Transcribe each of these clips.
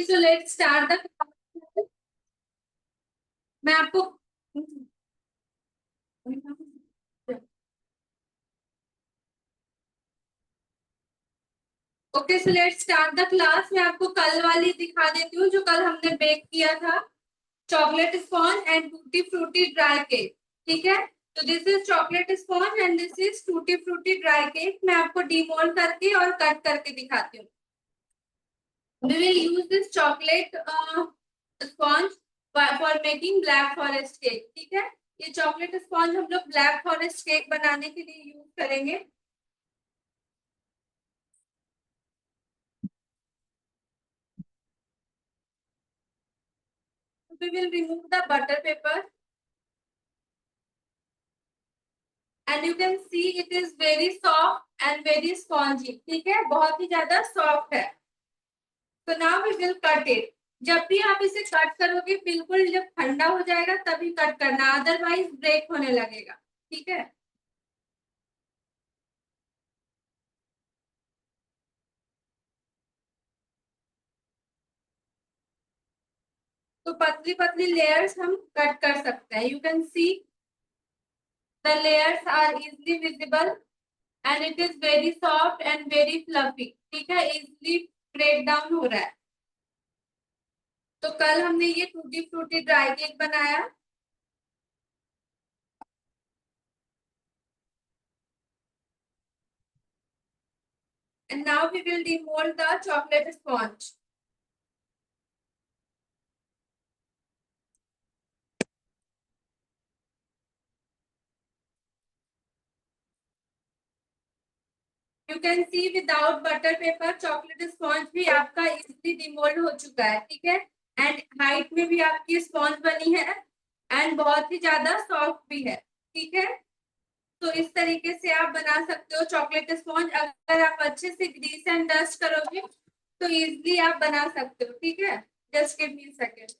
So let's start the class. मैं आपको okay so let's start the class. मैं आपको कल वाली दिखा देती हूँ जो कल हमने बेक किया था, chocolate sponge and tutti frutti dry cake. ठीक है, तो this is chocolate sponge and this is tutti frutti dry cake. मैं आपको डिमोल्ड करके और कट करके दिखाती हूँ। We will use this chocolate sponge for making black forest cake। ठीक है, ये चॉकलेट स्पॉन्ज हम लोग ब्लैक फॉरेस्ट केक बनाने के लिए यूज करेंगे। We will remove the butter paper and you can see it is very soft and very spongy। ठीक है, बहुत ही ज्यादा सॉफ्ट है। तो now we will cut it. जब भी आप इसे कट करोगे बिल्कुल जब ठंडा हो जाएगा तभी कट करना, अदरवाइज ब्रेक होने लगेगा। ठीक है, तो पतली पतली लेयर्स हम कट कर सकते हैं। You can see the layers are easily visible and it is very soft and very fluffy. ठीक है, इजिली ब्रेक डाउन हो रहा है। तो कल हमने ये टूटी फ्रूटी ड्राई केक बनाया। And now we will demold the chocolate sponge. You can see without butter paper chocolate sponge भी आपका इजीली डिमोल्ड हो चुका है। ठीक है, एंड हाइट में भी आपकी स्पॉन्ज बनी है एंड बहुत ही ज्यादा सॉफ्ट भी है। ठीक है, तो इस तरीके से आप बना सकते हो चॉकलेट स्पॉन्ज। अगर आप अच्छे से ग्रीस एंड डस्ट करोगे तो इजीली आप बना सकते हो। ठीक है, जस्ट गिव मी सेकेंड।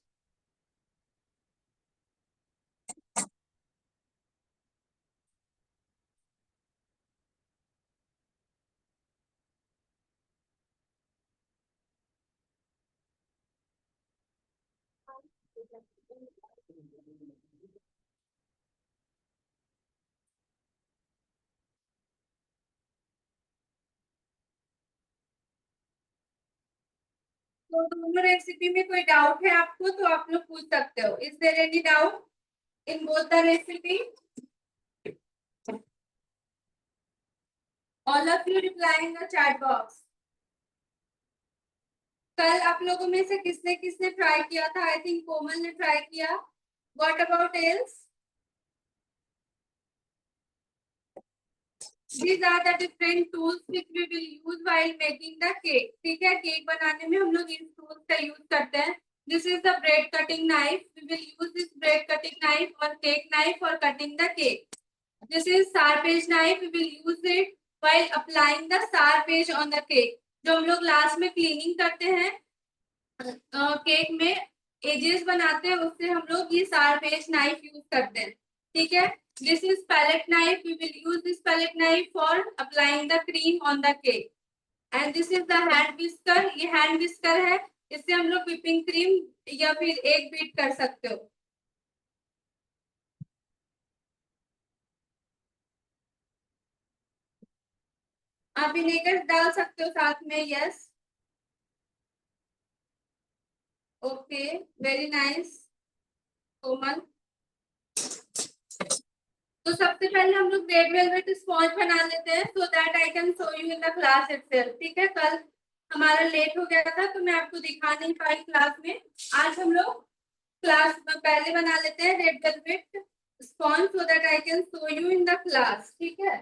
तो दोनों रेसिपी में कोई डाउट है आपको तो आप लोग पूछ सकते हो। Is there any doubt in both the recipe? All of you reply in the chat box. कल आप लोगों में से किसने किसने ट्राई किया था? आई थिंक कोमल ने ट्राई किया। What about else? These are the different tools which we will use while making the cake। ठीक है, केक बनाने में हम लोग इन टूल्स का यूज करते हैं। This is the bread cutting knife। We will use this bread cutting knife or cake knife for cutting the cake। This is sharp edge knife। We will use it while applying the sharp edge on the cake। जो हम लोग last में cleaning करते हैं cake में edges बनाते हैं, उससे हम लोग ये शार्प एज नाइफ यूज करते हैं। ठीक है, this is palette knife. We will use this palette knife for applying the cream on the cake. And this is the hand whisker. ये हैंड विस्कर है, इससे हम लोग व्हिपिंग क्रीम या फिर एग बीट कर सकते हो। आप विनेगर डाल सकते हो साथ में। यस, ओके, वेरी नाइस कोमल। तो सबसे पहले हम लोग रेड वेलवेट स्पॉन्ज बना लेते हैं so that I can show you in the class itself. ठीक है, कल हमारा लेट हो गया था तो मैं आपको दिखा नहीं पाई क्लास में। आज हम लोग क्लास में पहले बना लेते हैं red velvet sponge so that I can show you in the class. ठीक है,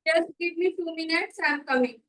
just give me 2 minutes, I am coming.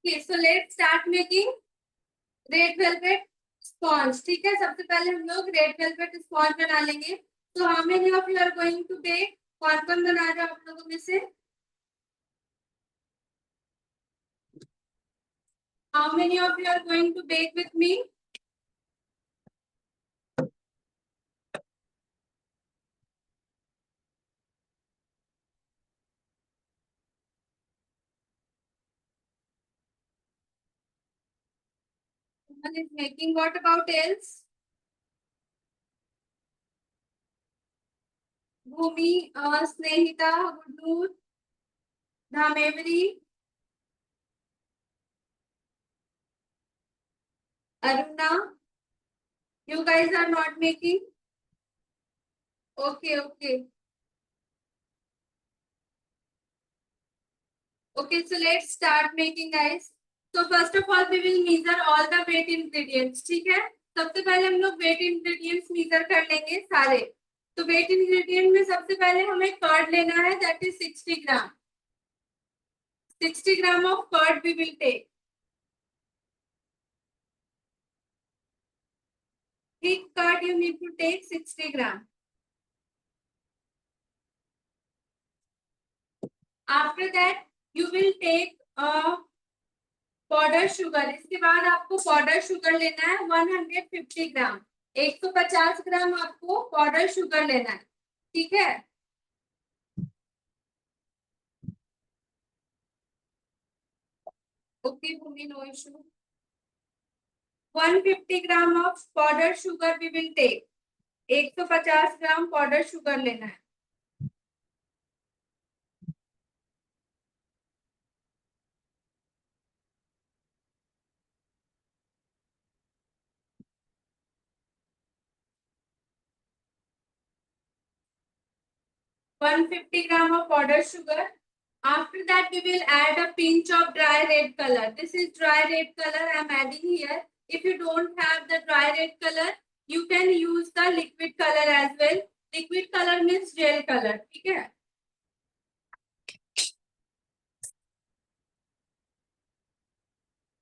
Okay so let's start making red velvet sponge. ठीक है, सबसे पहले हम लोग रेड वेलवेट स्पॉन्ज बना लेंगे। तो how many of you are going to bake? कौन कौन बना रहे हो आप लोगों में से? How many of you are going to bake with me? Someone is making. What about else? Bhumi, Snehita, Gudnoor, Dhamevari, Aruna. You guys are not making. Okay, okay. Okay, so let's start making, guys. So first of all, we will measure all the weight ingredients. ठीक है, सबसे पहले हम लोग weight ingredients measure कर लेंगे सारे। तो weight ingredient में सबसे पहले हमें कर्ड लेना है, that is 60 gram. 60 gram of curd we will take. Thick curd you need to take 60 gram. After that you will take powder sugar. इसके बाद आपको पाउडर शुगर लेना है 150 ग्राम। 150 ग्राम आपको पाउडर शुगर लेना है। ठीक है, okay Bhumi, no issue. 150 gram of powder sugar we will take. 150 gram powder sugar लेना है। One fifty gram of powder sugar. After that, we will add a pinch of dry red color. This is dry red color I am adding here. If you don't have the dry red color, you can use the liquid color as well. Liquid color means gel color. ठीक है,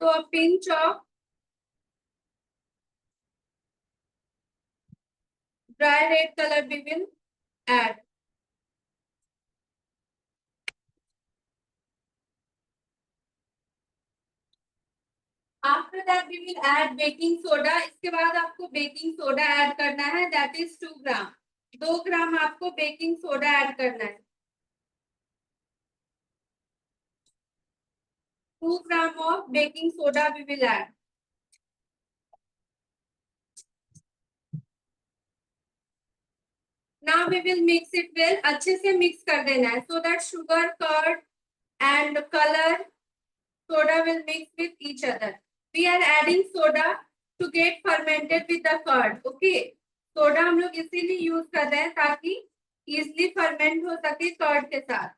तो a pinch of dry red color we will add. After that we will add baking soda. इसके बाद आपको baking soda add करना है, that is 2 ग्राम। 2 ग्राम आपको baking soda add करना है। 2 ग्राम of baking soda we will add. Now we will mix it well. अच्छे से मिक्स कर देना है so that sugar, curd and color soda will mix with each other. We are adding soda to get fermented with the curd. Okay, soda हम लोग इसीलिए use कर रहे हैं ताकि इजिली फर्मेंट हो सके कर्ड के साथ।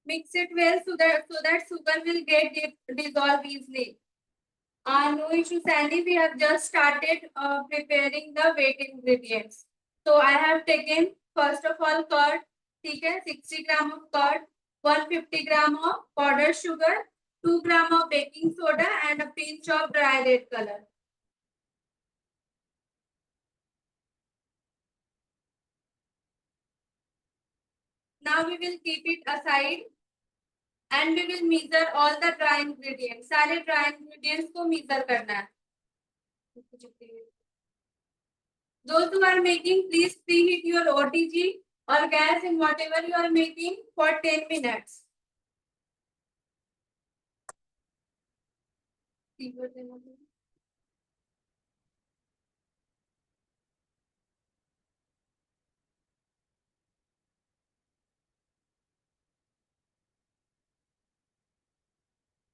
Mix it well so that sugar will get dissolved easily. No issue, Sandy. We have just started preparing the wet ingredients. So I have taken first of all curd, ठीक है, 60 ग्राम of curd, 150 gram of powder sugar, 2 gram of baking soda and a pinch of dry red color. Now we will keep it aside and we will measure all the dry ingredients. सारे dry ingredients को measure करना है। Those who are making, please preheat your OTG or gas in whatever you are making for 10 minutes.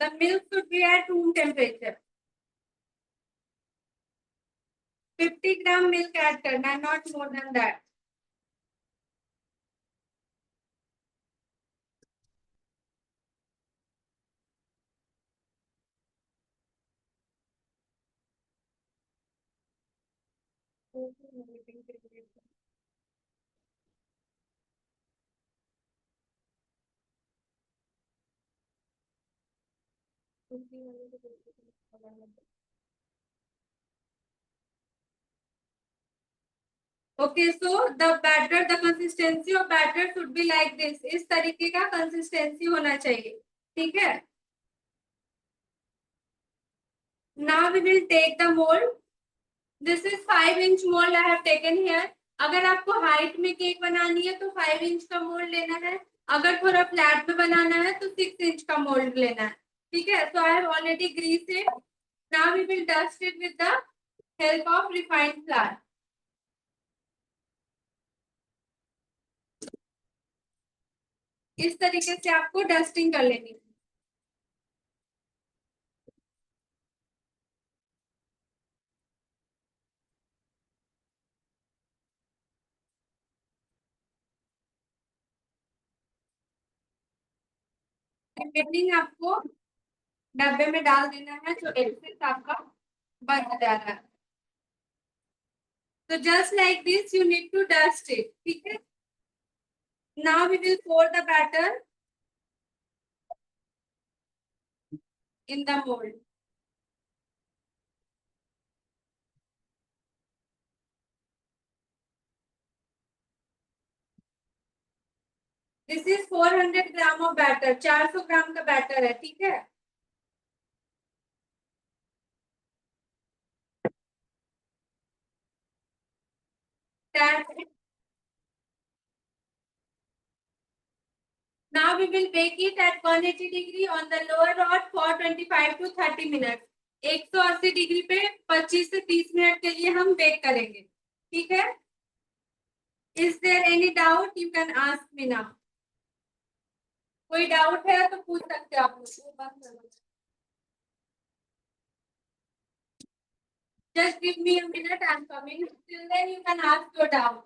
The milk should be at room temperature. 50 gram milk add करना है, not more than that. Okay, so the batter, the consistency of batter should be like this. इस तरीके का consistency होना चाहिए, ठीक है? Now we will take the mold. This is 5-inch mold I have taken here. अगर आपको height में केक बनानी है तो 5 इंच का मोल्ड लेना है. अगर थोड़ा फ्लैट में बनाना है तो 6 इंच का मोल्ड लेना है, ठीक है? So I have already greased it. Now we will dust it with the help of refined flour. इस तरीके से आपको डस्टिंग कर लेनी है. रिमेनिंग आपको डब्बे में डाल देना है जो एक्सेस आपका बच जा रहा है. So just like this you need to dust it, ठीक है? Now we will pour the batter in the mold. This is 400 gram of batter. 400 ग्राम का बैटर है, ठीक है? That's it. Now we will bake it at 180 degree on the lower rod for 25 to 30 minutes. 180 degree पे 25 से 30 minute के लिए हम bake करेंगे, ठीक है? Is there any doubt? You can ask me now. कोई डाउट है तो पूछ सकते हैं आप लोग. Just give me a minute. I'm coming. Till then, you can ask your doubt.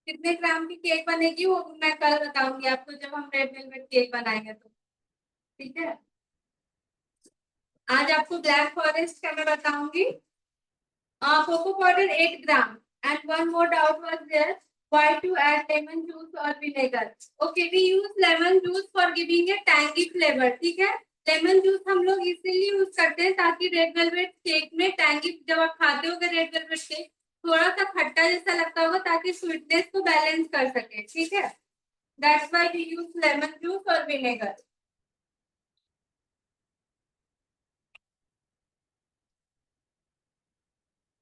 कितने ग्राम की केक बनेगी वो मैं कल बताऊंगी आपको जब हम रेड वेलवेट केक बनाएंगे तो, ठीक है? आज आपको ब्लैक फॉरेस्ट का मैं बताऊंगी. Cocoa powder 8 gram. And one more doubt was there. Why to add lemon juice or vinegar? Okay, we use lemon juice for giving a tangy flavor. ठीक है? लेमन जूस हम लोग इसीलिए यूज करते हैं ताकि रेड वेलवेट केक में tangy, जब आप खाते हो रेड वेलवेट केक थोड़ा सा खट्टा जैसा लगता होगा ताकि स्वीटनेस को बैलेंस कर सके, ठीक है? That's why we use lemon juice और vinegar.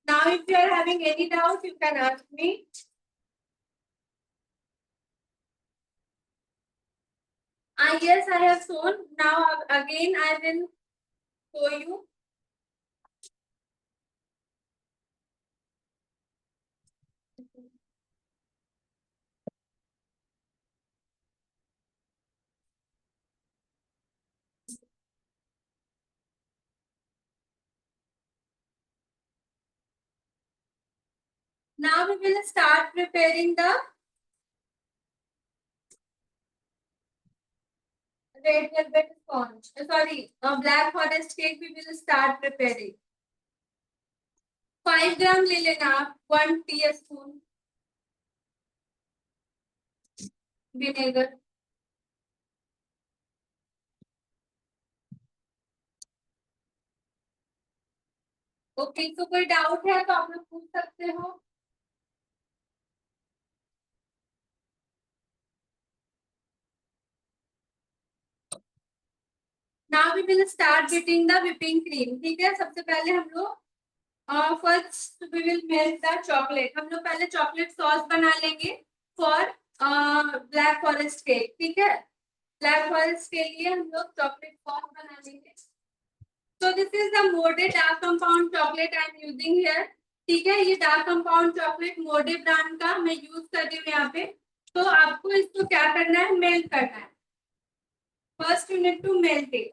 Now if you are having any doubt you can ask me. Yes, I have shown. Now again I will show you. Now we will start preparing the red velvet sponge. Sorry, black forest cake we will start preparing. 5 ग्राम ले लेना आप, 1 teaspoon vinegar. Okay, तो कोई doubt है तो आप लोग पूछ सकते हो। Now we will start beating the whipping cream. ठीक है, सबसे पहले हम लोग first we will melt the chocolate. हम लोग पहले चॉकलेट सॉस बना लेंगे फॉर ब्लैक फॉरेस्ट केक। ठीक है, ब्लैक फॉरेस्ट के लिए हम लोग चॉकलेट सॉस बना लेंगे। So this is the Mode dark compound chocolate I am using here. ठीक है, ये dark compound chocolate mode brand का मैं यूज कर रही हूँ यहाँ पे। तो आपको इसको क्या करना है, मेल्ट करना है। First you need to melt it.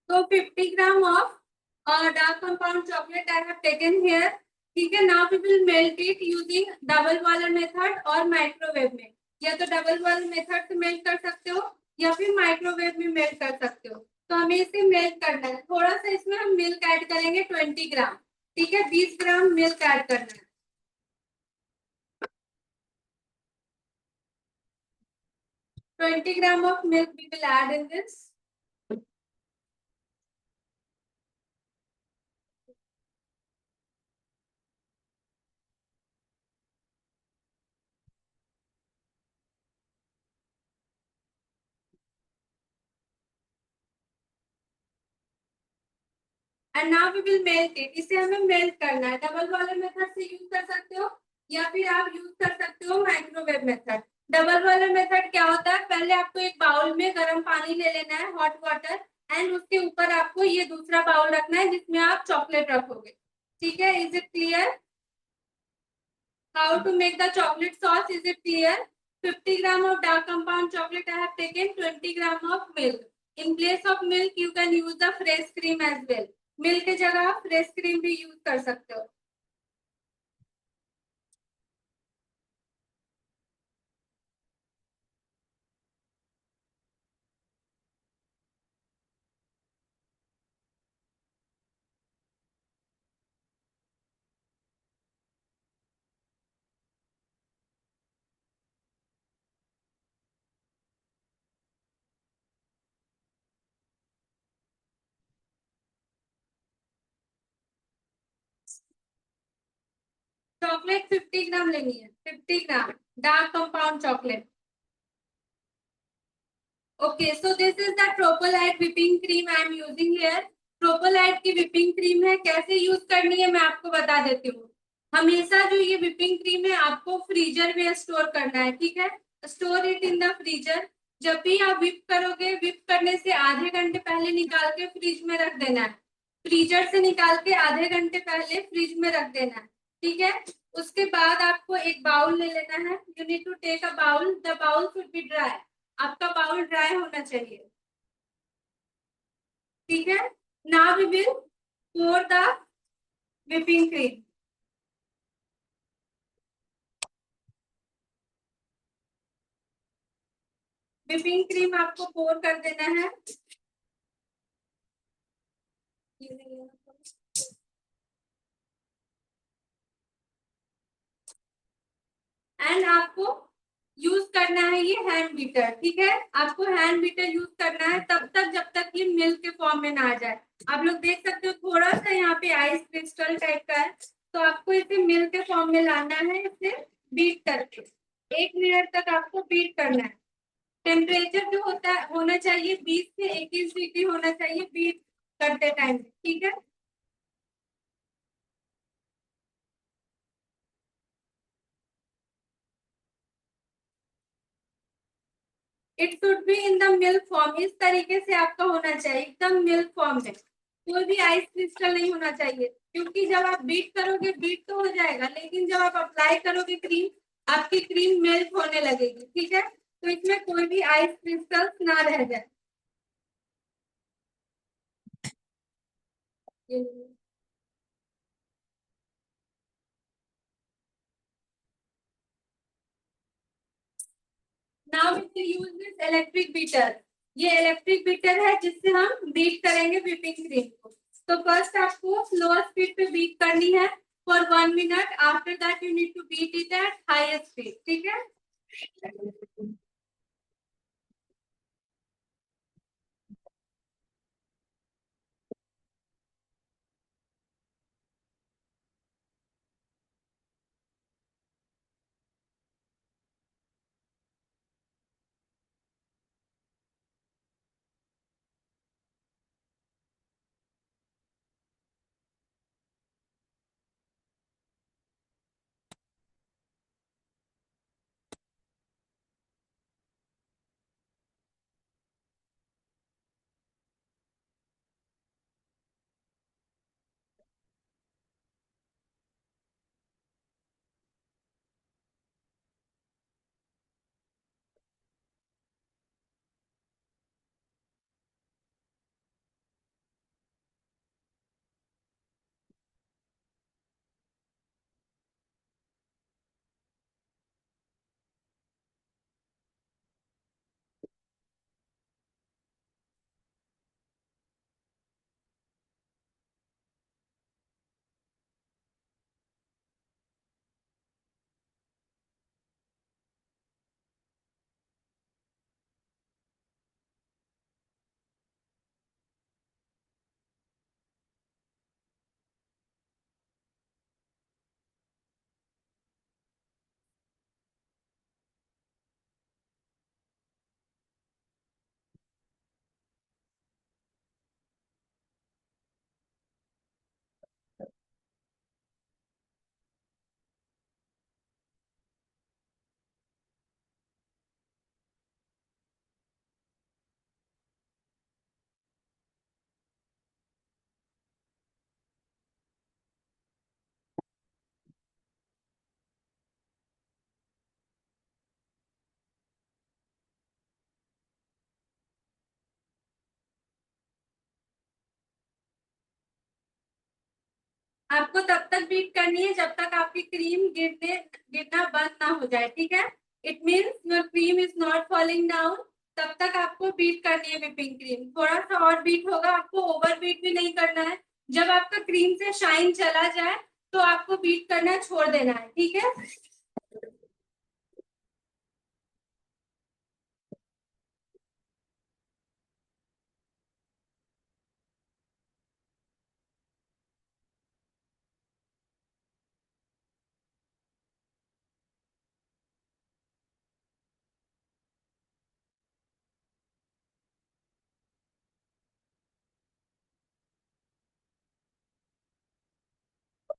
So 50 gram of dark compound chocolate I have taken here. ठीक है, now we will melt it using double boiler method और माइक्रोवेव में। या तो डबल बॉयलर मेथड से मेल्ट कर सकते हो या फिर माइक्रोवेव में मेल्ट कर सकते हो। तो हमें इसे मेल्ट करना है। थोड़ा सा इसमें हम मिल्क ऐड करेंगे 20 ग्राम। ठीक है, 20 ग्राम मिल्क ऐड करना है। 20 gram of milk we will add in this. And now we will melt it. इसे हमें मेल्ट करना है। डबल बॉयलर मेथड से यूज कर सकते हो या फिर आप यूज कर सकते हो microwave method. Double boiler method क्या होता है, पहले आपको एक बाउल में गर्म पानी ले लेना है, हॉट वाटर, एंड उसके ऊपर आपको ये दूसरा बाउल रखना है जिसमें आप चॉकलेट रखोगे। ठीक है, is it clear? How to make the chocolate sauce, is it clear? 50 gram of dark compound chocolate I have taken 20 gram of milk. In place of milk you can use the fresh cream as well. Milk की जगह आप fresh cream भी use कर सकते हो। Chocolate 50 ग्राम लेनी है, 50 gram dark compound chocolate. Okay, so this is the Tropolite whipping cream I am using here. Tropolite की व्हिपिंग क्रीम है, कैसे यूज करनी है मैं आपको बता देती हूँ। हमेशा जो ये व्हिपिंग क्रीम है आपको फ्रीजर में स्टोर करना है। ठीक है, store it in the freezer. जब भी आप व्हिप करोगे, व्हिप करने से आधे घंटे पहले निकाल के फ्रिज में रख देना है। फ्रीजर से निकाल के आधे घंटे पहले फ्रिज में रख देना है। ठीक है, उसके बाद आपको एक बाउल ले लेना है। You need to take a bowl, the bowl should be dry. आपका बाउल ड्राई होना चाहिए। ठीक है, now we will pour the whipping cream. Whipping cream आपको पोर कर देना है। एंड आपको यूज करना है ये हैंड बीटर। ठीक है, आपको हैंड बीटर यूज करना है तब तक जब तक ये मिल्क के फॉर्म में ना आ जाए। आप लोग देख सकते हो थोड़ा सा यहाँ पे आइस क्रिस्टल टाइप का है। तो आपको इसे मिल्क के फॉर्म में लाना है, इसे बीट करके 1 मिनट तक आपको बीट करना है। टेम्परेचर जो होता है होना चाहिए 20 से 21 डिग्री होना चाहिए बीट करते टाइम। ठीक है, it should be in the milk form, इस तरीके से आपका होना चाहिए, एकदम मिल्क फॉर्म में, कोई भी आइस क्रिस्टल नहीं होना चाहिए, क्योंकि जब आप बीट करोगे बीट तो हो जाएगा, लेकिन जब आप अप्लाई करोगे क्रीम, आपकी क्रीम मेल्ट होने लगेगी, ठीक है, तो इसमें कोई भी आइस क्रिस्टल्स ना रह जाए। Now we will use this electric beater. ये इलेक्ट्रिक बीटर है जिससे हम बीट करेंगे व्हिपिंग क्रीम को। तो फर्स्ट आपको स्लोअर स्पीड पे बीट करनी है for 1 minute, after that you need to beat it at highest speed, ठीक है। आपको तब तक बीट करनी है जब तक आपकी क्रीम गिरना बंद ना हो जाए, ठीक है। It means your cream is not falling down, तब तक आपको बीट करनी है व्हिपिंग क्रीम। थोड़ा सा और बीट होगा, आपको ओवर बीट भी नहीं करना है। जब आपका क्रीम से शाइन चला जाए तो आपको बीट करना छोड़ देना है, ठीक है।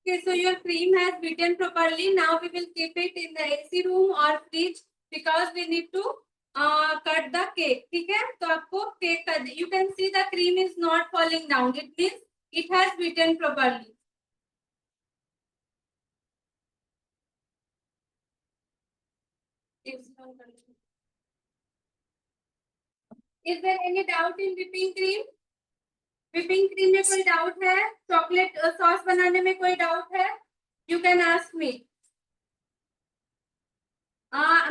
Okay, so your cream has beaten properly. Now we will keep it in the AC room or fridge because we need to cut the cake. ठीक है, तो आपको केक का, you can see the cream is not falling down. It means it has beaten properly. Is there any doubt in whipping cream? whipping cream में कोई doubt है? Chocolate sauce बनाने में कोई डाउट है? You can ask me.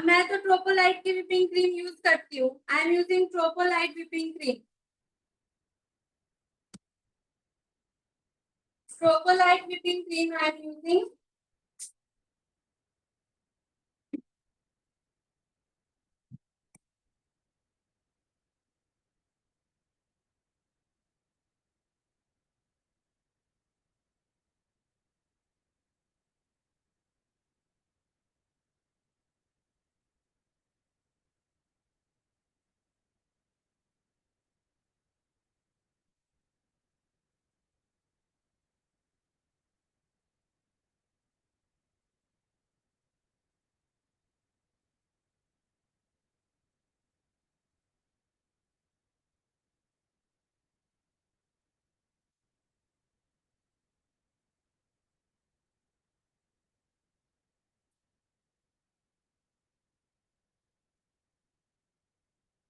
मैं तो ट्रोपोलाइट की whipping cream यूज करती हूँ. I am using ट्रोपोलाइट whipping cream. Tropolite whipping cream I am using.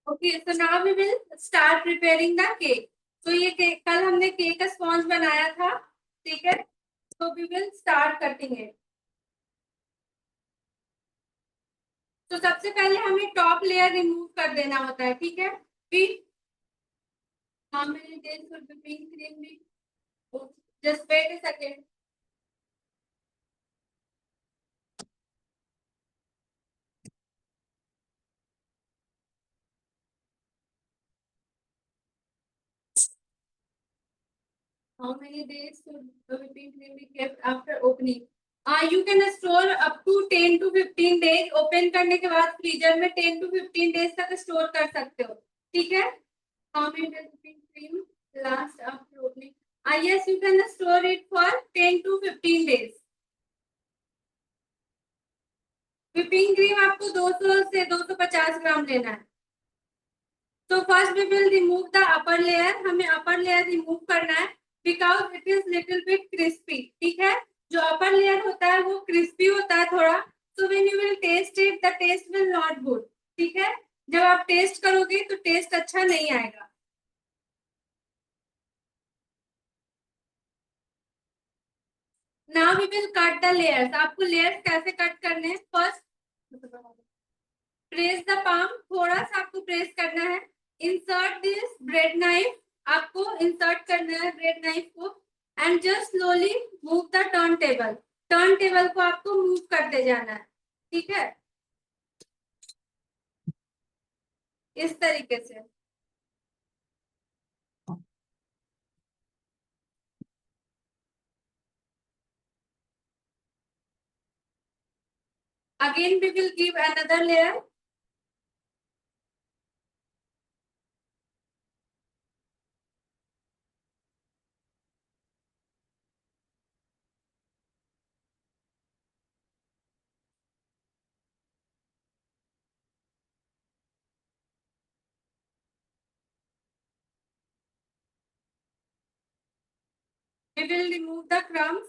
Okay, so now we will start preparing the cake. तो ये केक कल हमने केक का स्पॉन्ज बनाया था, ठीक है? तो we will start cutting it. तो सबसे पहले हमें टॉप लेयर रिमूव कर देना होता है, ठीक है? फिर how many days for whipping cream भी? Just wait a second. How many days should the whipping cream be kept after opening? You can store up to 10 to 15 days. Open करने के बाद फ्रीजर में 10 to 15 days तक store कर सकते हो, ठीक है? How many days whipping cream last after opening? Yes, you can store it for 10 to 15 days. whipping cream आपको 200 से 250 ग्राम लेना है. So first we will remove the upper layer. हमें upper layer remove करना है because it is little bit crispy. ठीक है? जो upper layer होता है वो crispy होता है थोड़ा. So when you will taste it, the taste will not good. ठीक है? जब आप टेस्ट करोगे तो टेस्ट अच्छा नहीं आएगा. Now we will cut the layers. आपको layers कैसे cut करने हैं? First press the palm. थोड़ा सा आपको प्रेस करना है. Insert this bread knife. आपको इंसर्ट करना है ब्रेड नाइफ को and just slowly move the turn table. Turn table को आपको मूव करते जाना है, ठीक है? इस तरीके से. Again we will give another layer. We will remove the crumbs.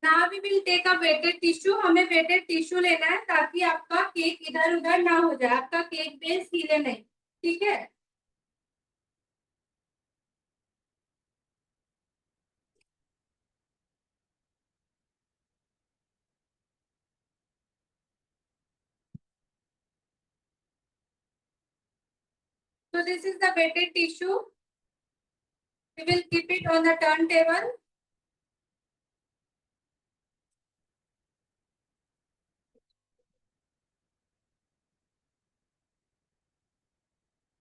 Now we will take a wetted tissue. हमें वेटेड टिश्यू लेना है ताकि आपका केक इधर उधर ना हो जाए, आपका केक बेस हिले नहीं, ठीक है? So this is the wetted tissue. We will keep it on the turntable.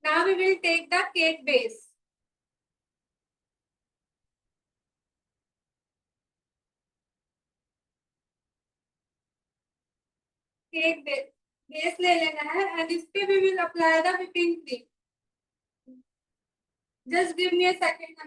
Now we will take the cake base. Cake base ले लेना है and इस पे we will apply the whipping cream. Just give me a second.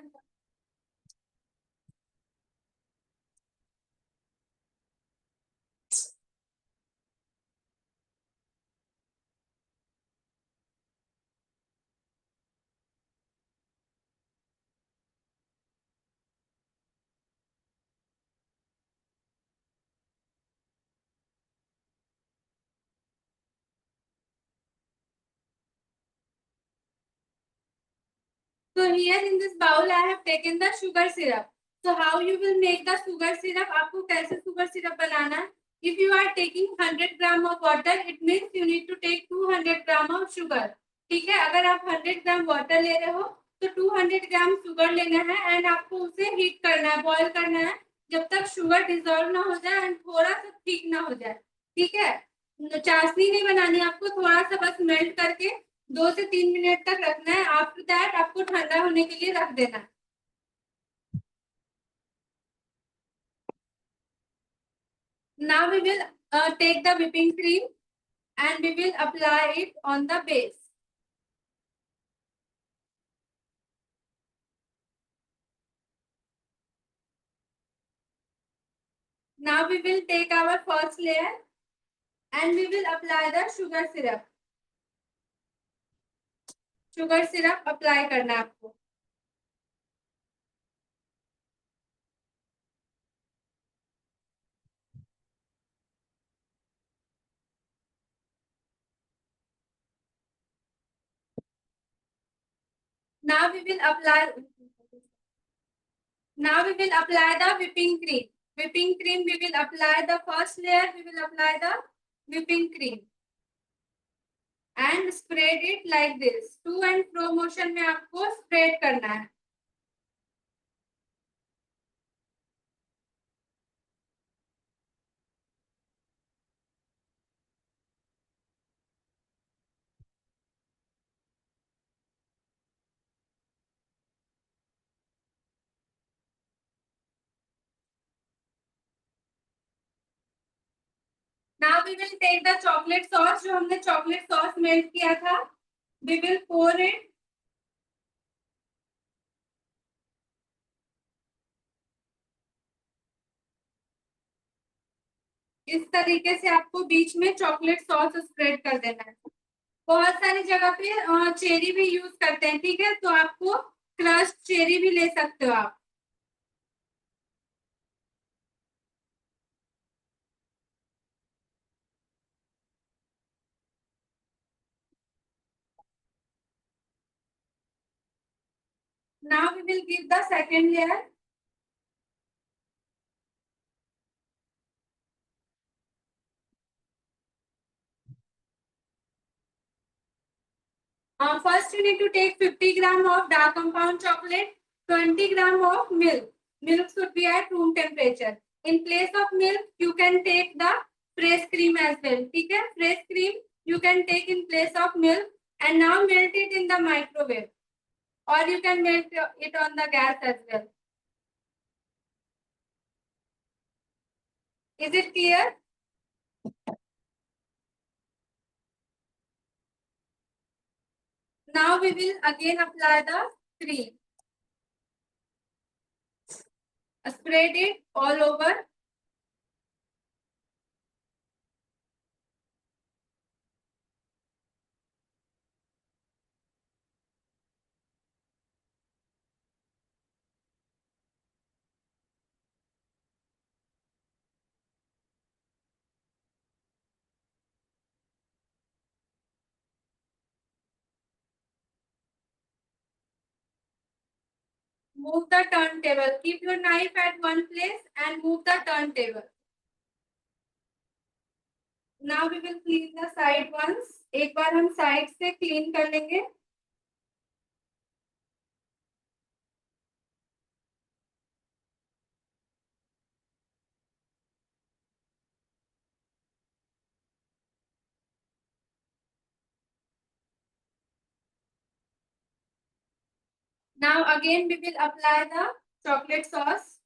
So here in this bowl I have taken the sugar syrup. So how you will make the sugar syrup? आपको कैसे sugar syrup बनाना है? If you are taking 100 gram of water, it means you need to take 200 gram of sugar. ठीक है? अगर आप 100 gram water ले रहे हो तो 200 gram sugar लेना है एंड आपको उसे हीट करना है, बॉईल करना है जब तक शुगर डिजोल्व ना हो जाए एंड थोड़ा सा थिक ना हो जाए, ठीक है? चाशनी नहीं बनानी, आपको थोड़ा सा बस मेल्ट करके 2 से 3 मिनट तक रखना है. आफ्टर दैट आपको ठंडा होने के लिए रख देना है. Now we will take the whipping cream and we will apply it on the base. Now we will take our first layer and we will apply the sugar syrup. Sugar syrup apply करना है आपको। Now we will apply. Now we will apply the whipping cream. Whipping cream. We will apply the first layer. We will apply the whipping cream and spread it like this. To and fro motion में आपको spread करना है. Now we will take the chocolate sauce. जो हमने chocolate sauce melt किया था, we will pour it. इस तरीके से आपको बीच में चॉकलेट सॉस स्प्रेड कर देना है. बहुत सारी जगह पे चेरी भी यूज करते हैं, ठीक है, तो आपको क्रश चेरी भी ले सकते हो आप. Now we will give the second layer. First you need to take 50 gram of dark compound chocolate, 20 gram of milk. Milk should be at room temperature. In place of milk, you can take the fresh cream as well. ठीक है, fresh cream you can take in place of milk and now melt it in the microwave, or you can melt it on the gas as well. Is it clear? Now we will again apply the cream. Spread it all over. Move the turntable. Keep your knife at one place and move the turntable. Now we will clean the side ones. एक बार हम side से clean कर लेंगे. Now again we will apply the chocolate sauce.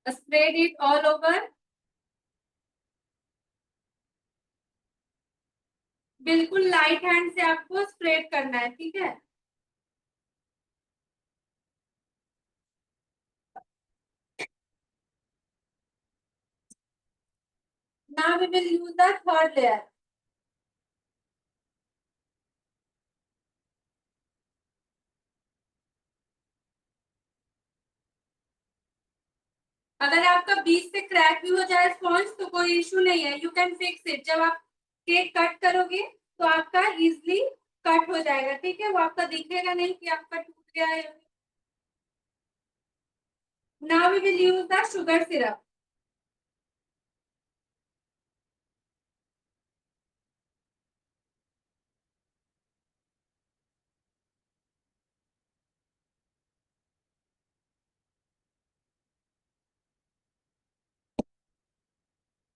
Spread it all over. बिल्कुल light hand से आपको spread करना है, ठीक है. Now we will use the third layer. अगर आपका बीच से क्रैक भी हो जाए स्पॉन्ज तो कोई इशू नहीं है, यू कैन फिक्स इट. जब आप केक कट करोगे तो आपका इजिली कट हो जाएगा, ठीक है, वो आपका दिखेगा नहीं कि आपका टूट गया है. Now we will use the sugar syrup.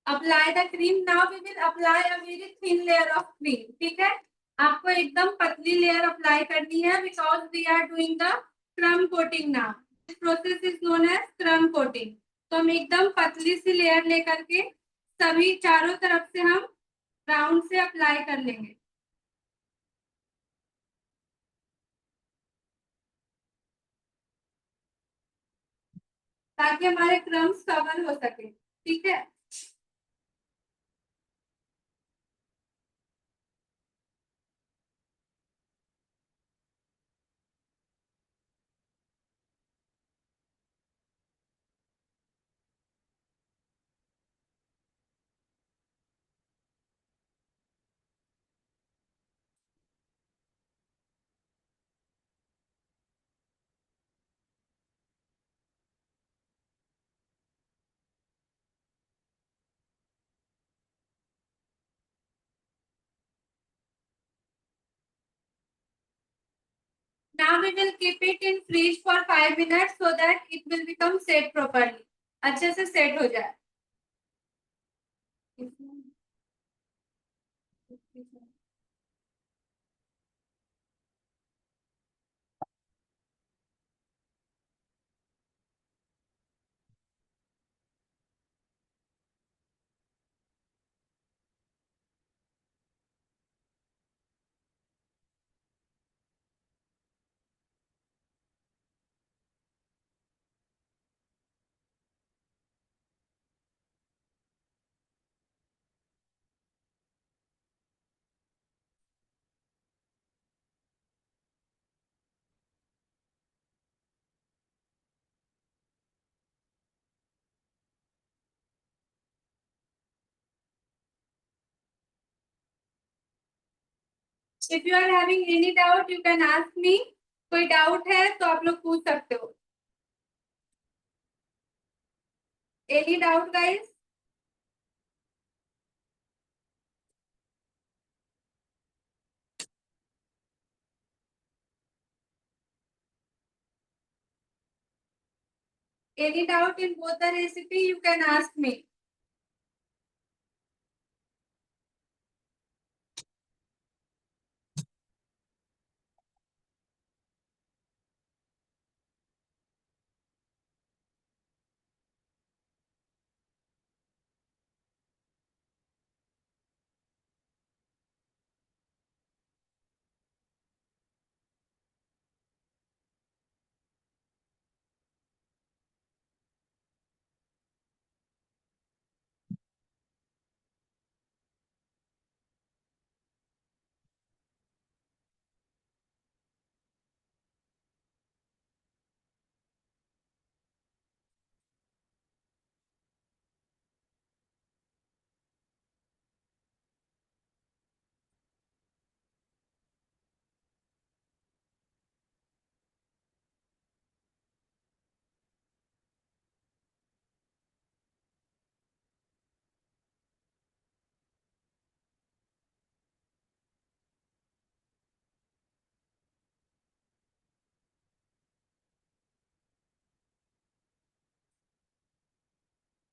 Apply the cream. Now we will apply a very thin layer of cream. ठीक है, आपको एकदम पतली लेयर अप्लाई करनी है because we are doing the crumb coating now. This process is known as crumb coating. तो हम एकदम पतली सी लेयर लेकर के सभी चारों तरफ से हम राउंड से अप्लाई कर लेंगे ताकि हमारे क्रम्स कवर हो सके, ठीक है. Now we will keep it in fridge for 5 minutes so that it will become set properly. अच्छे से सेट हो जाए. If you are having any doubt, you can ask me. कोई डाउट है तो आप लोग पूछ सकते हो. Any doubt, guys? Any doubt in both the recipe, you can ask me.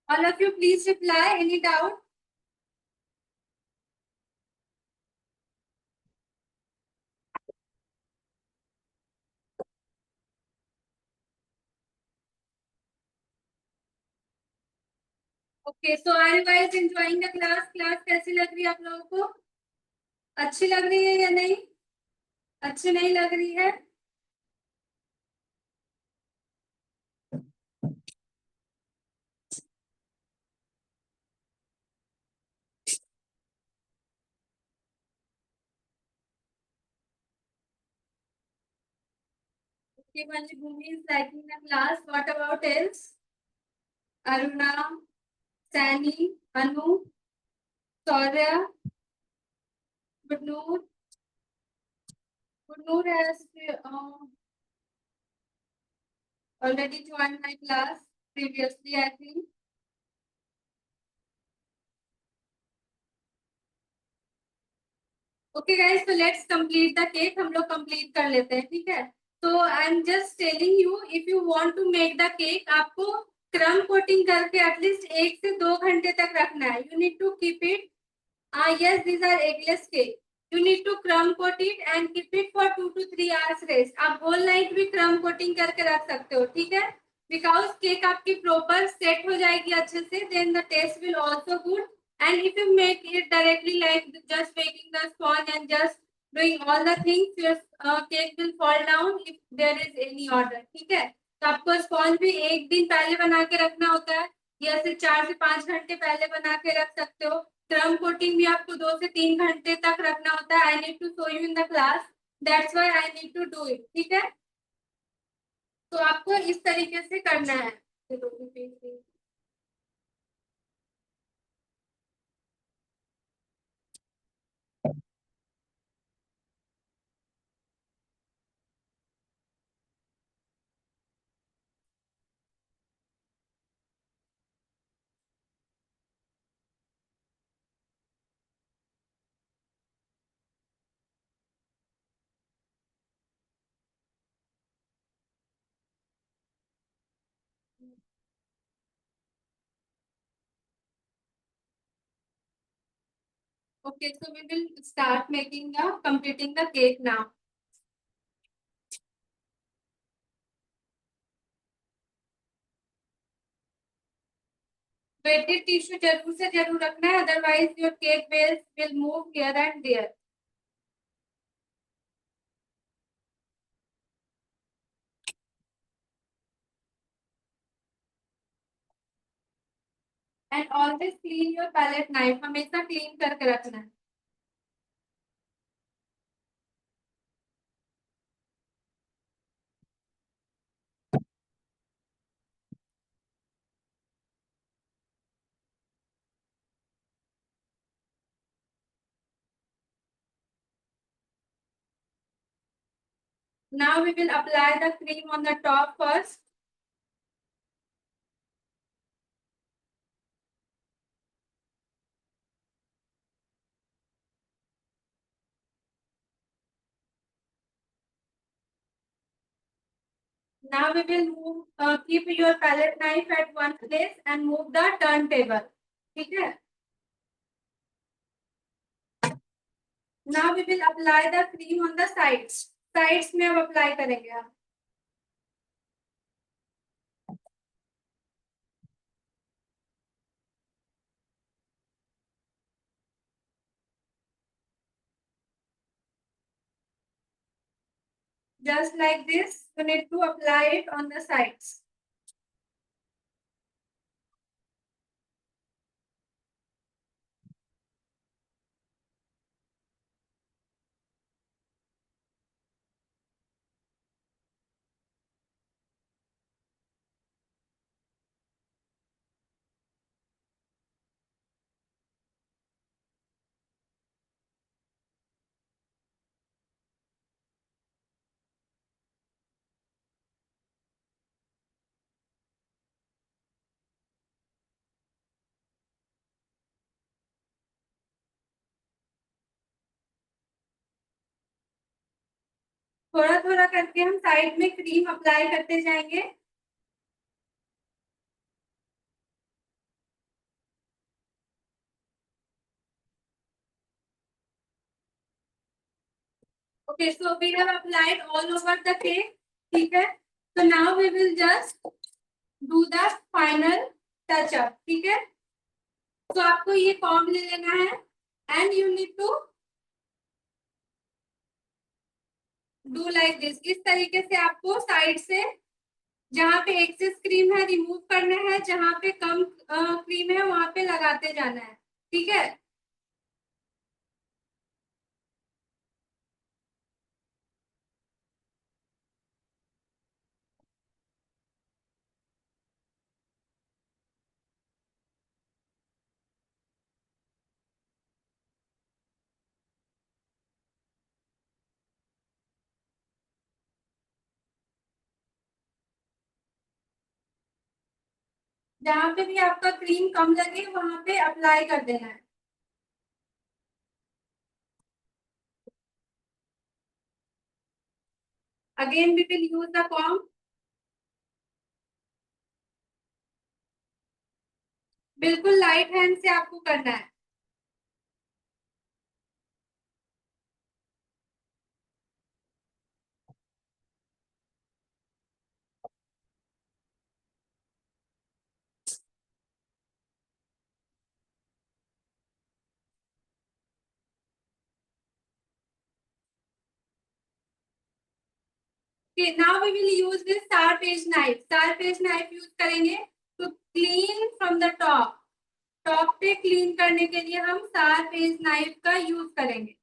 All of you, please reply. Any doubt? Okay, so are you guys enjoying the class? Class कैसी लग रही है आप लोगों को? अच्छी लग रही है या नहीं? अच्छी नहीं लग रही है? Okay, only Bhumi is liking the class. What about else? Aruna, Sani, Anu, Saurya, Gurnoor. Gurnoor has already joined my class previously, I think. Okay guys, so let's complete the cake. हम लोग complete कर लेते हैं, ठीक है? So I'm just telling you, if you want to make the cake, आपको क्रम coating करके एटलीस्ट 1 से 2 घंटे तक रखना है. You need to keep it. Yes, these are eggless cake. You need to crumb coat it and keep it for 2 to 3 hours rest. आप whole night भी crumb coating करके रख सकते हो, ठीक है? Because cake आपकी proper set हो जाएगी अच्छे से, then the taste will also good. And if you make it directly like just making the sponge and just doing all the things, your cake will fall down if there is any order, ठीक है? तो आपको sponge भी एक दिन पहले बना के रखना होता है या फिर 4 से 5 घंटे पहले बना के रख सकते हो. क्रम कोटिंग भी आपको 2 से 3 घंटे तक रखना होता है. I need to show you in the class, that's why I need to do it, ठीक है? तो आपको इस तरीके से करना है. Okay, so we will start making the completing the cake now. Wetted tissue जरूर से जरूर रखना है, otherwise your cake base will move here and there. And always clean your palette knife, हमेशा क्लीन करके रखना है. Now we will apply the cream on the top first. Now we will move, keep your palette knife at one place and move the turntable. ठीक है. Now we will apply the cream on the sides. Sides में अब apply करेंगे हम. Just like this, you need to apply it on the sides. थोड़ा थोड़ा करके हम साइड में क्रीम अप्लाई करते जाएंगे. Okay, so we have applied all over the cake. ठीक है. So now we will just do the final touch up. ठीक है. तो आपको ये फॉर्म ले लेना है and you need to do like this. इस तरीके से आपको साइड से जहाँ पे एक्सेस क्रीम है रिमूव करना है, जहाँ पे कम क्रीम है वहां पे लगाते जाना है. ठीक है. जहाँ पे भी आपका क्रीम कम लगे वहां पे अप्लाई कर देना है. Again we will use the comb. बिल्कुल लाइट हैंड से आपको करना है. Okay, now we will use this sharp edge knife. Sharp edge knife use करेंगे तो clean from the top. Top पे क्लीन करने के लिए हम शार्प एज नाइफ का यूज करेंगे.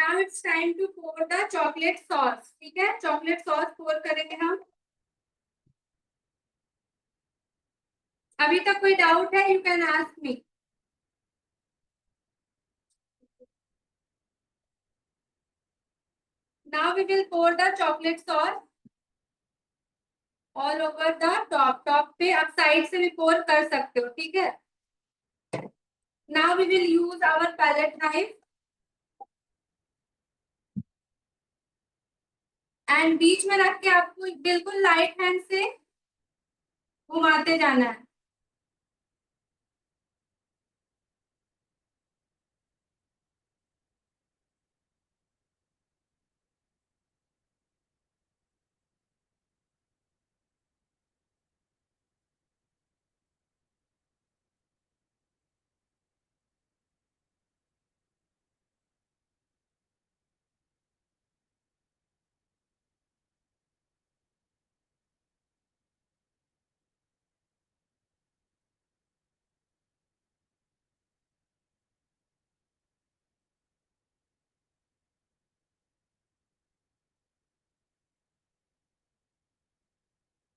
Now it's time to pour the chocolate sauce. ठीक है, चॉकलेट सॉस पोर करेंगे हम। अभी तक कोई डाउट है? You can ask me. Now we will pour the chocolate sauce all over the top. Top पे आप साइड से भी पोर कर सकते हो। ठीक है, now we will use our palette knife and बीच में रख के आपको बिल्कुल लाइट हैंड से घुमाते जाना है।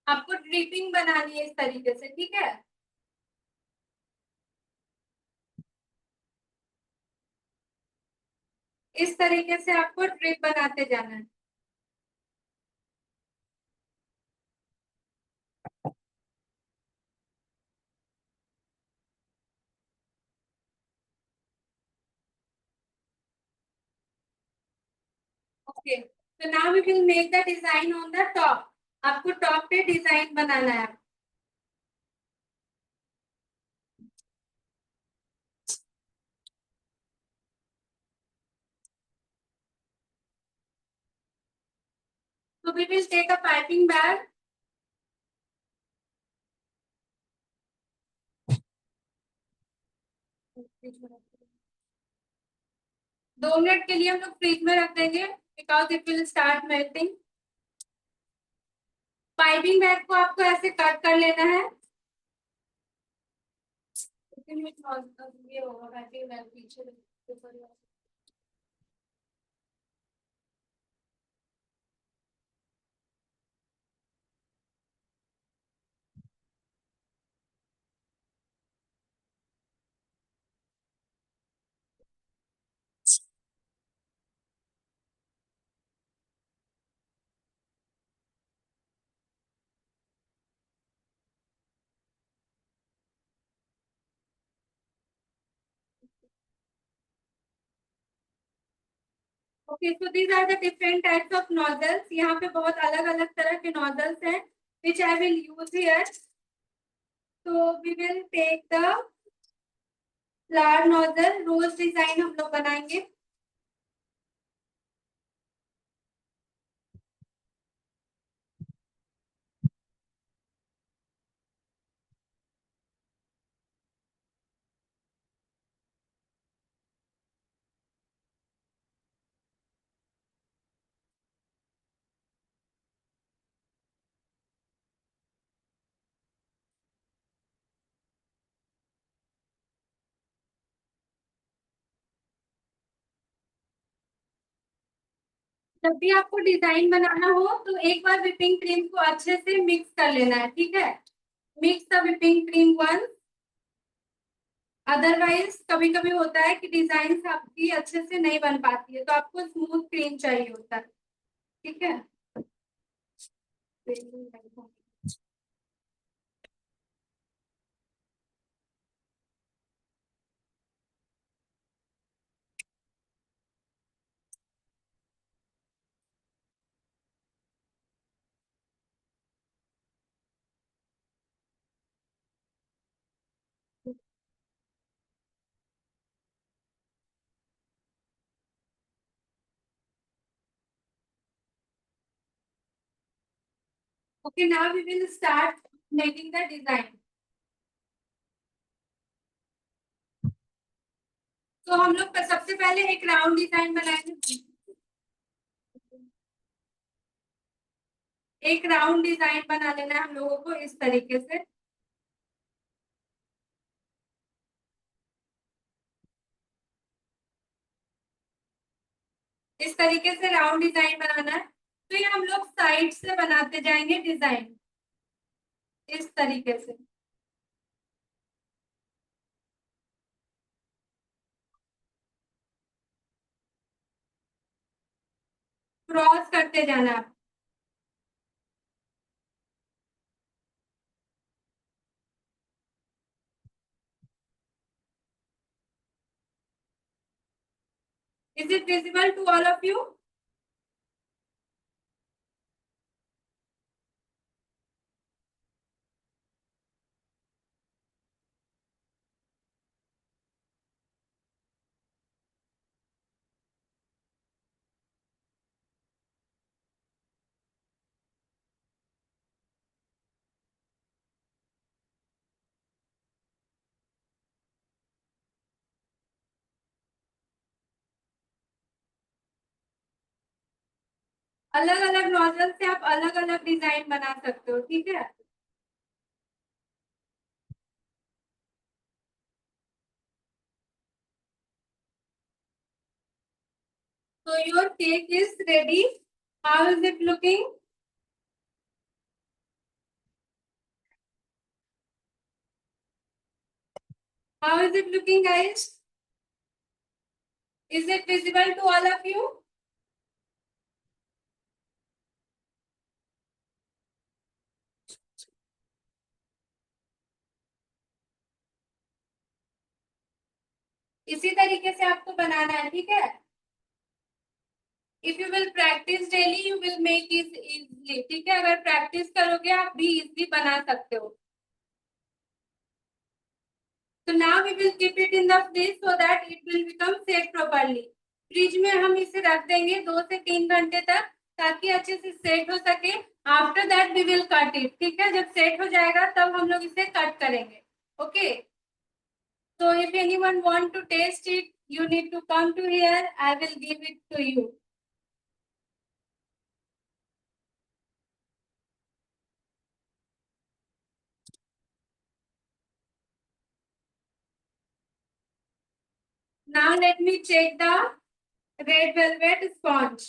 आपको ड्रिपिंग बनानी है इस तरीके से। ठीक है, इस तरीके से आपको ड्रिप बनाते जाना है। ओके, तो now we will make the design on the top. आपको टॉप पे डिजाइन बनाना है। तो we will take a piping bag. 2 minute के लिए हम लोग फ्रिज में रख देंगे because it will start melting. Piping bag को आपको ऐसे कट कर लेना है। ये होगा पाइपिंग बैग पीछे। Okay, so these are the different types of nozzles. यहाँ पे बहुत अलग अलग तरह के नोजल्स हैं which I will use here. तो we will take the flower nozzle. Rose design हम लोग बनाएंगे। जब भी आपको डिजाइन बनाना हो तो एक बार whipping क्रीम को अच्छे से मिक्स कर लेना है। ठीक है, mix the whipping cream one. Otherwise कभी कभी होता है कि डिजाइन आपकी अच्छे से नहीं बन पाती है, तो आपको स्मूथ क्रीम चाहिए होता है। ठीक है, okay, now we will start making the design. तो हम लोग सबसे पहले एक राउंड डिजाइन बनाएंगे। एक राउंड डिजाइन बना लेना है हम लोगों को इस तरीके से। इस तरीके से राउंड डिजाइन बनाना है। तो ये हम लोग साइड से बनाते जाएंगे डिजाइन इस तरीके से। क्रॉस करते जाना है। Is it visible to all of you? अलग अलग नोजल से आप अलग अलग डिजाइन बना सकते हो, ठीक है। So your cake is ready. How is it looking? How is it looking, guys? Is it visible to all of you? इसी तरीके से आपको बनाना है, ठीक है। If you will practice daily, you will make it easily. ठीक है, अगर प्रैक्टिस करोगे आप भी इजीली बना सकते हो। So now we will keep it in the fridge so that it will become set properly. Fridge में हम इसे रख देंगे 2 से 3 घंटे तक ताकि अच्छे से सेट हो सके। After that we will cut it, ठीक है। जब सेट हो जाएगा तब हम लोग इसे कट करेंगे। Okay, so if anyone want to taste it, you need to come to here. I will give it to you. Now let me check the red velvet sponge.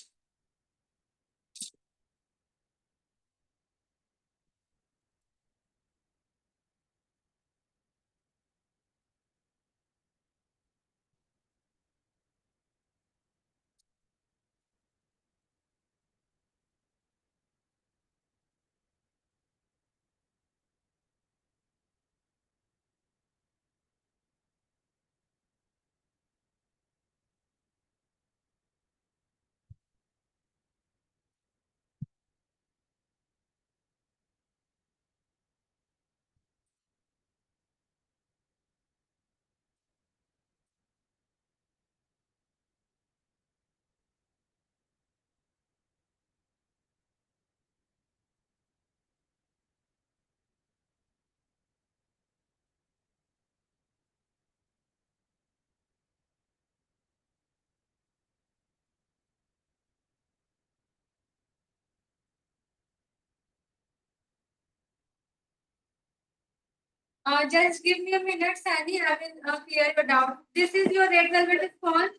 Just give me a minute, Sandy. I will clear your doubt. This is your red velvet sponge.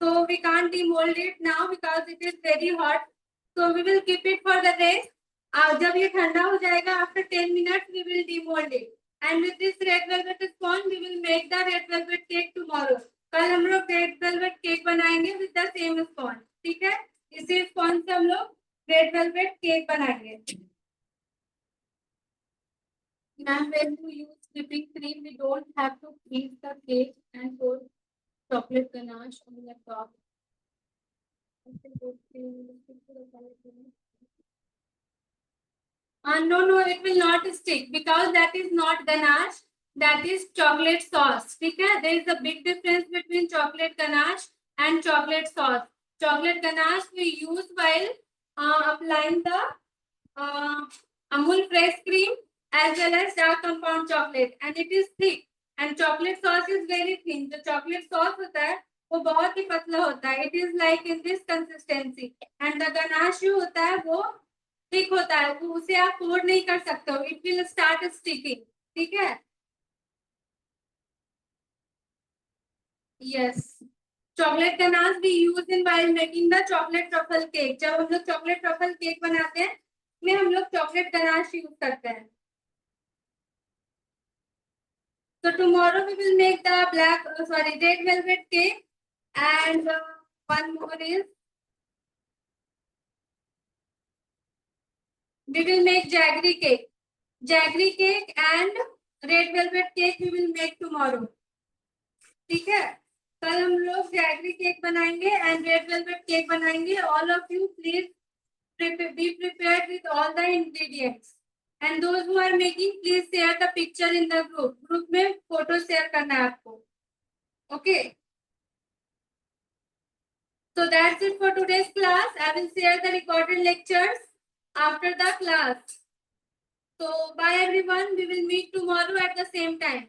So we can't demold it now because it is very hot. So we will keep it for the rest. जब ये ठंडा हो जाएगा, after 10 minutes we will demold it. And with this red velvet sponge, we will make the red velvet cake tomorrow. कल हम लोग red velvet cake बनाएंगे with the same sponge. ठीक है? इसी sponge से हम लोग red velvet cake बनाएंगे. Now when you use whipping cream, we don't have to freeze the cake and pour chocolate ganache on the top. No, it will not stick because that is not ganache. That is chocolate sauce. ठीक है? There is a big difference between chocolate ganache and chocolate sauce. Chocolate ganache we use while applying the Amul fresh cream as well as dark compound chocolate, and it is thick. And chocolate sauce is very thin. जो chocolate sauce होता है वो बहुत ही पतला होता है. It is like in this consistency. And the ganache जो होता है वो थिक होता है, वो उसे आप पोर नहीं कर सकते हो. It will start sticking. ठीक है? Yes. Chocolate ganache we use in while making the chocolate truffle cake. जब हम लोग चॉकलेट ट्रफल केक बनाते हैं में हम लोग चॉकलेट गनाश यूज करते हैं. So tomorrow we will make the red velvet cake, and one more is we will make jaggery cake. Jaggery cake and red velvet cake we will make tomorrow. ठीक है. कल हम लोग jaggery cake बनाएंगे and red velvet cake बनाएंगे. All of you please be prepared with all the ingredients, and those who are making please share the picture in the group में photo share करना है आपको. Okay, so that's it for today's class. I will share the recorded lectures after the class. So bye everyone, we will meet tomorrow at the same time.